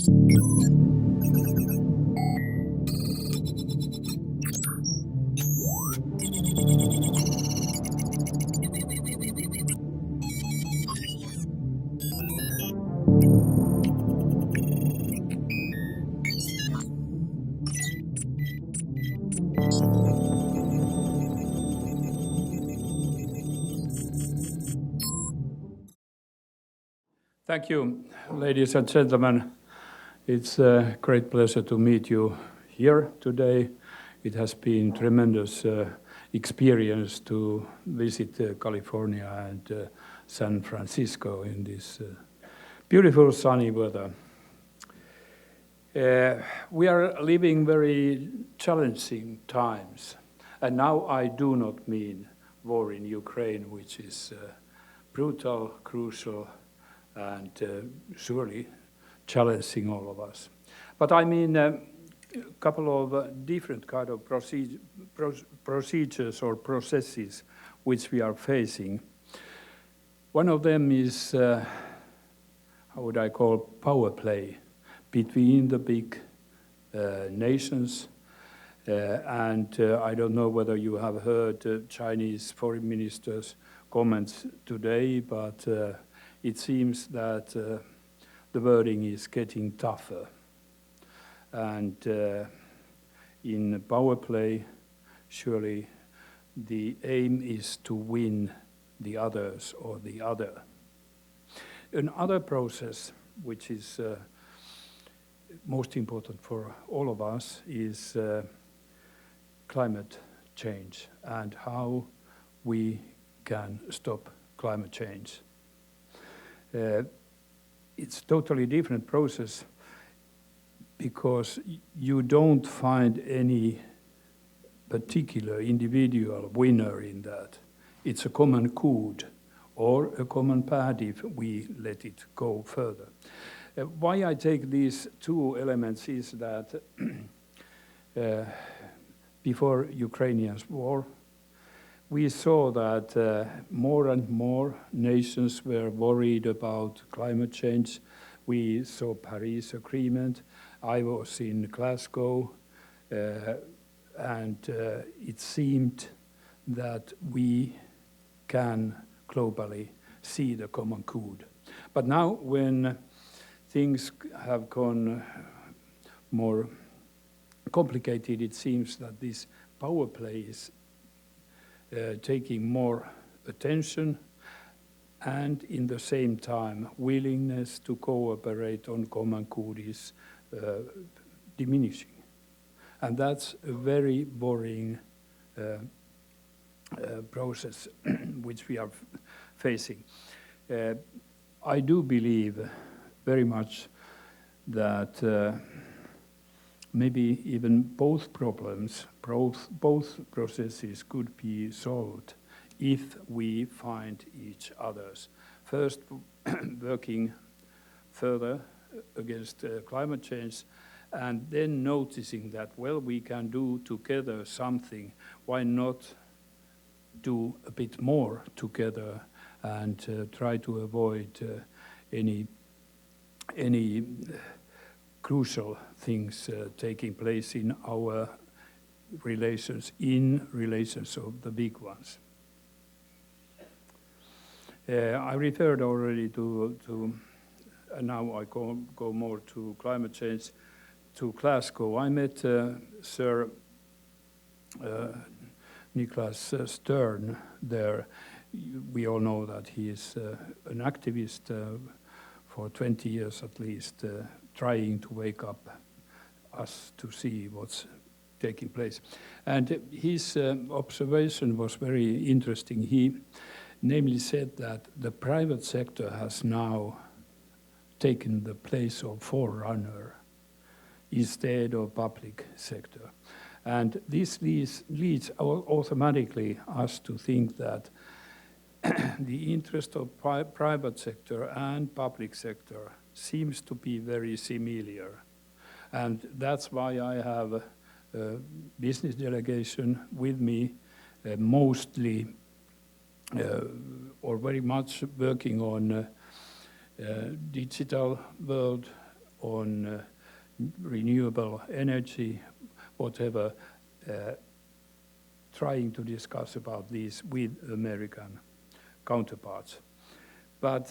Thank you, ladies and gentlemen. It's a great pleasure to meet you here today. It has been tremendous experience to visit California and San Francisco in this beautiful sunny weather. We are living very challenging times, and now I do not mean war in Ukraine, which is brutal, crucial, and surely challenging all of us. But I mean a couple of different kind of procedures or processes which we are facing. One of them is, how would I call, power play between the big nations. And I don't know whether you have heard Chinese foreign minister's comments today, but it seems that the wording is getting tougher. And in power play, surely the aim is to win the others or the other. Another process, which is most important for all of us, is climate change and how we can stop climate change. It's a totally different process because you don't find any particular individual winner in that. It's a common code or a common path if we let it go further. Why I take these two elements is that before Ukrainian's war, we saw that more and more nations were worried about climate change. We saw Paris Agreement. I was in Glasgow, and it seemed that we can globally see the common code. But now when things have gone more complicated, it seems that this power play is taking more attention, and in the same time willingness to cooperate on common code is diminishing. And that's a very worrying process which we are facing. I do believe very much that maybe even both problems, both processes could be solved if we find each other's. First, working further against climate change, and then noticing that, well, we can do together something. Why not do a bit more together and try to avoid any crucial things taking place in our relations of the big ones. I referred already to and now I go more to climate change, to Glasgow. I met Sir Nicholas Stern there. We all know that he is an activist for 20 years at least, trying to wake up us to see what's taking place. And his observation was very interesting. He namely said that the private sector has now taken the place of forerunner instead of public sector. And this leads automatically us to think that the interest of private sector and public sector seems to be very similar. And that's why I have a business delegation with me, mostly or very much working on digital world, on renewable energy, whatever, trying to discuss about this with American counterparts. But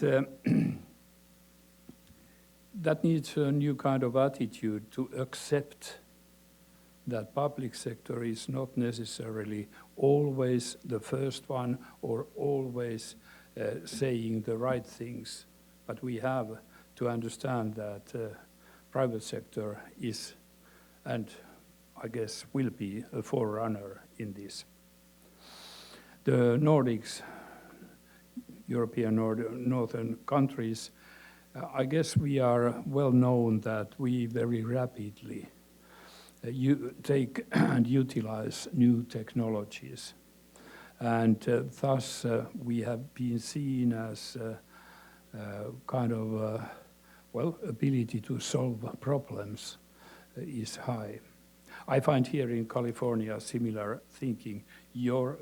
that needs a new kind of attitude to accept that public sector is not necessarily always the first one or always saying the right things, but we have to understand that private sector is, and I guess will be, a forerunner in this. The Nordics, European northern countries, I guess we are well known that we very rapidly take and utilize new technologies. And thus we have been seen as kind of, ability to solve problems is high. I find here in California similar thinking. You're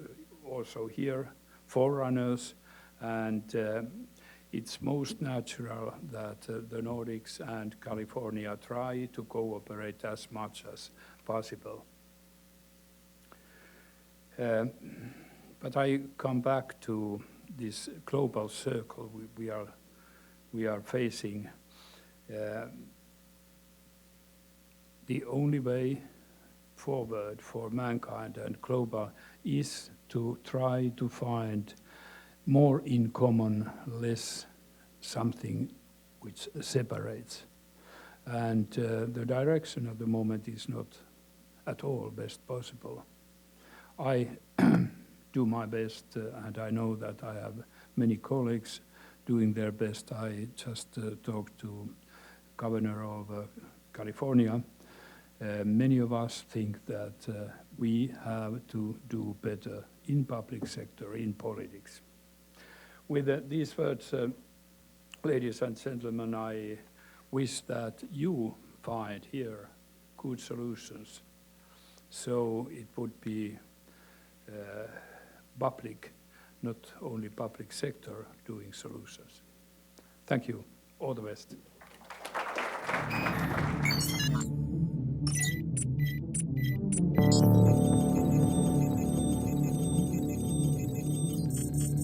also here, forerunners, and it's most natural that the Nordics and California try to cooperate as much as possible. But I come back to this global circle we are facing. The only way forward for mankind and global is to try to find more in common, less something which separates. And the direction at the moment is not at all best possible. I do my best, and I know that I have many colleagues doing their best. I just talked to Governor of California. Many of us think that we have to do better in public sector, in politics. With these words, ladies and gentlemen, I wish that you find here good solutions. So it would be public, not only public sector, doing solutions. Thank you. All the best.